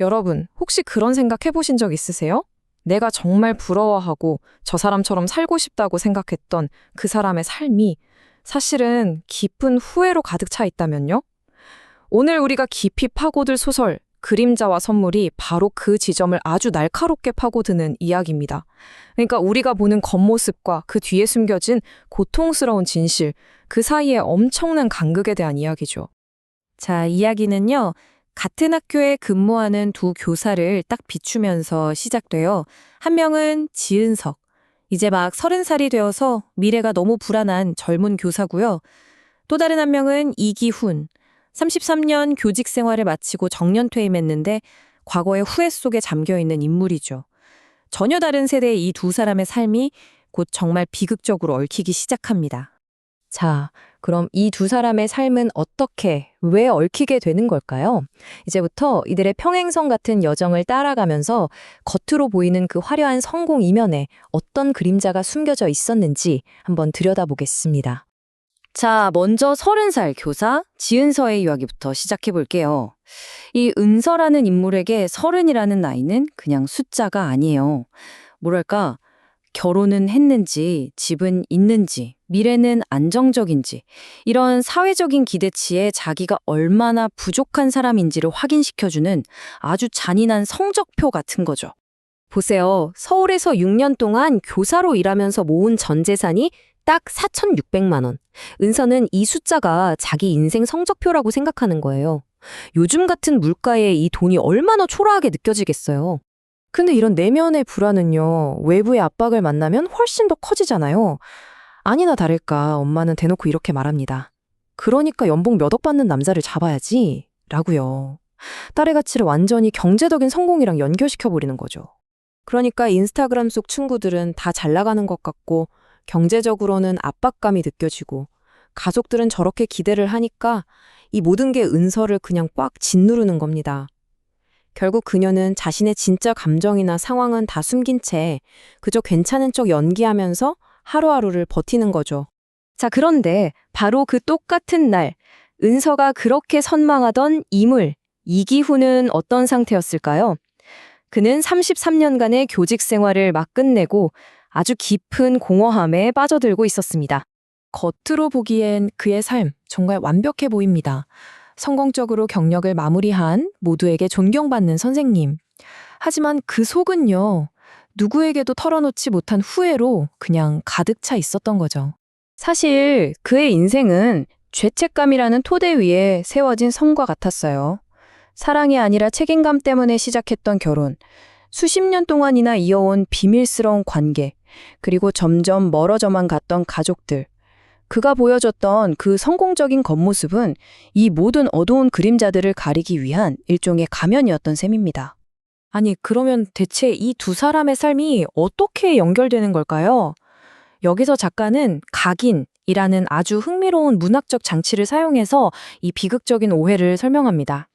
여러분, 혹시 그런 생각 해보신 적 있으세요? 내가 정말 부러워하고 저 사람처럼 살고 싶다고 생각했던 그 사람의 삶이 사실은 깊은 후회로 가득 차 있다면요? 오늘 우리가 깊이 파고들 소설 그림자와 선물이 바로 그 지점을 아주 날카롭게 파고드는 이야기입니다. 그러니까 우리가 보는 겉모습과 그 뒤에 숨겨진 고통스러운 진실, 그 사이에 엄청난 간극에 대한 이야기죠. 자, 이야기는요. 같은 학교에 근무하는 두 교사를 딱 비추면서 시작돼요. 한 명은 지은석. 이제 막 30살이 되어서 미래가 너무 불안한 젊은 교사고요. 또 다른 한 명은 이기훈. 33년 교직 생활을 마치고 정년퇴임했는데 과거의 후회 속에 잠겨있는 인물이죠. 전혀 다른 세대의 이 두 사람의 삶이 곧 정말 비극적으로 얽히기 시작합니다. 자, 그럼 이 두 사람의 삶은 어떻게, 왜 얽히게 되는 걸까요? 이제부터 이들의 평행선 같은 여정을 따라가면서 겉으로 보이는 그 화려한 성공 이면에 어떤 그림자가 숨겨져 있었는지 한번 들여다보겠습니다. 자, 먼저 30살 교사 지은서의 이야기부터 시작해 볼게요. 이 은서라는 인물에게 30이라는 나이는 그냥 숫자가 아니에요. 뭐랄까, 결혼은 했는지, 집은 있는지, 미래는 안정적인지, 이런 사회적인 기대치에 자기가 얼마나 부족한 사람인지를 확인시켜주는 아주 잔인한 성적표 같은 거죠. 보세요. 서울에서 6년 동안 교사로 일하면서 모은 전 재산이 딱 4,600만 원. 은서는 이 숫자가 자기 인생 성적표라고 생각하는 거예요. 요즘 같은 물가에 이 돈이 얼마나 초라하게 느껴지겠어요. 근데 이런 내면의 불안은요, 외부의 압박을 만나면 훨씬 더 커지잖아요. 아니나 다를까 엄마는 대놓고 이렇게 말합니다. 그러니까 연봉 몇 억 받는 남자를 잡아야지 라고요. 딸의 가치를 완전히 경제적인 성공이랑 연결시켜버리는 거죠. 그러니까 인스타그램 속 친구들은 다 잘 나가는 것 같고 경제적으로는 압박감이 느껴지고 가족들은 저렇게 기대를 하니까 이 모든 게 은서를 그냥 꽉 짓누르는 겁니다. 결국 그녀는 자신의 진짜 감정이나 상황은 다 숨긴 채 그저 괜찮은 척 연기하면서 하루하루를 버티는 거죠. 자, 그런데 바로 그 똑같은 날 은서가 그렇게 선망하던 이물, 이기훈은 어떤 상태였을까요? 그는 33년간의 교직 생활을 막 끝내고 아주 깊은 공허함에 빠져들고 있었습니다. 겉으로 보기엔 그의 삶 정말 완벽해 보입니다. 성공적으로 경력을 마무리한 모두에게 존경받는 선생님. 하지만 그 속은요, 누구에게도 털어놓지 못한 후회로 그냥 가득 차 있었던 거죠. 사실 그의 인생은 죄책감이라는 토대 위에 세워진 성과 같았어요. 사랑이 아니라 책임감 때문에 시작했던 결혼, 수십 년 동안이나 이어온 비밀스러운 관계, 그리고 점점 멀어져만 갔던 가족들. 그가 보여줬던 그 성공적인 겉모습은 이 모든 어두운 그림자들을 가리기 위한 일종의 가면이었던 셈입니다. 아니, 그러면 대체 이 두 사람의 삶이 어떻게 연결되는 걸까요? 여기서 작가는 각인이라는 아주 흥미로운 문학적 장치를 사용해서 이 비극적인 오해를 설명합니다.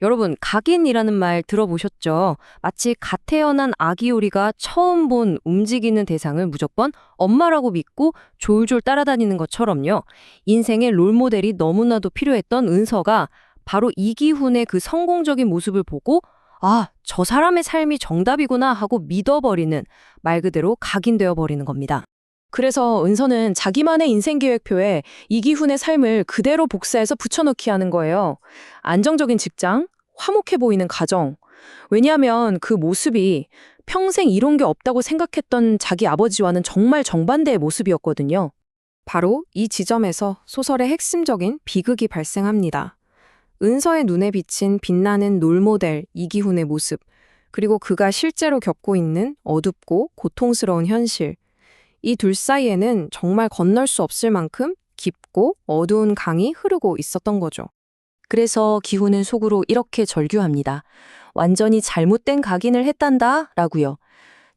여러분, 각인이라는 말 들어보셨죠? 마치 갓 태어난 아기 오리가 처음 본 움직이는 대상을 무조건 엄마라고 믿고 졸졸 따라다니는 것처럼요. 인생의 롤모델이 너무나도 필요했던 은서가 바로 이기훈의 그 성공적인 모습을 보고 아, 저 사람의 삶이 정답이구나 하고 믿어버리는, 말 그대로 각인되어 버리는 겁니다. 그래서 은서는 자기만의 인생계획표에 이기훈의 삶을 그대로 복사해서 붙여넣기 하는 거예요. 안정적인 직장, 화목해 보이는 가정. 왜냐하면 그 모습이 평생 이룬 게 없다고 생각했던 자기 아버지와는 정말 정반대의 모습이었거든요. 바로 이 지점에서 소설의 핵심적인 비극이 발생합니다. 은서의 눈에 비친 빛나는 롤모델 이기훈의 모습, 그리고 그가 실제로 겪고 있는 어둡고 고통스러운 현실. 이 둘 사이에는 정말 건널 수 없을 만큼 깊고 어두운 강이 흐르고 있었던 거죠. 그래서 기훈은 속으로 이렇게 절규합니다. 완전히 잘못된 각인을 했단다 라고요.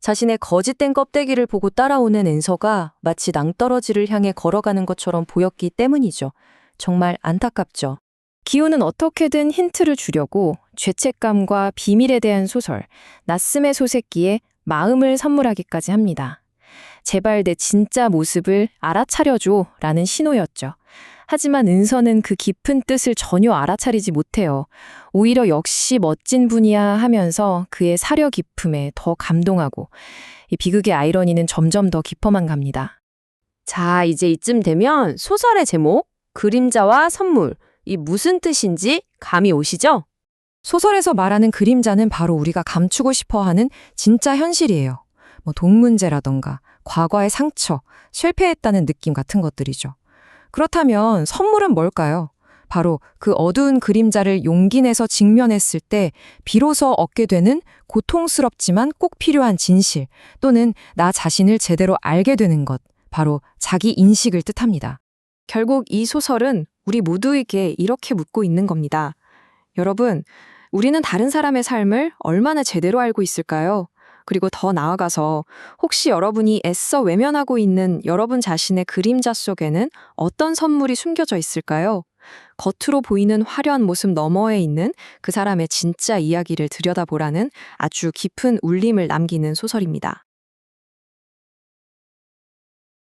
자신의 거짓된 껍데기를 보고 따라오는 은서가 마치 낭떠러지를 향해 걸어가는 것처럼 보였기 때문이죠. 정말 안타깝죠. 기훈은 어떻게든 힌트를 주려고 죄책감과 비밀에 대한 소설, 낯섦의 소새끼에 마음을 선물하기까지 합니다. 제발 내 진짜 모습을 알아차려줘 라는 신호였죠. 하지만 은서는 그 깊은 뜻을 전혀 알아차리지 못해요. 오히려 역시 멋진 분이야 하면서 그의 사려 깊음에 더 감동하고 이 비극의 아이러니는 점점 더 깊어만 갑니다. 자, 이제 이쯤 되면 소설의 제목, 그림자와 선물, 이 무슨 뜻인지 감이 오시죠? 소설에서 말하는 그림자는 바로 우리가 감추고 싶어 하는 진짜 현실이에요. 돈 문제라던가 과거의 상처, 실패했다는 느낌 같은 것들이죠. 그렇다면 선물은 뭘까요? 바로 그 어두운 그림자를 용기 내서 직면했을 때 비로소 얻게 되는 고통스럽지만 꼭 필요한 진실 또는 나 자신을 제대로 알게 되는 것, 바로 자기 인식을 뜻합니다. 결국 이 소설은 우리 모두에게 이렇게 묻고 있는 겁니다. 여러분, 우리는 다른 사람의 삶을 얼마나 제대로 알고 있을까요? 그리고 더 나아가서 혹시 여러분이 애써 외면하고 있는 여러분 자신의 그림자 속에는 어떤 선물이 숨겨져 있을까요? 겉으로 보이는 화려한 모습 너머에 있는 그 사람의 진짜 이야기를 들여다보라는 아주 깊은 울림을 남기는 소설입니다.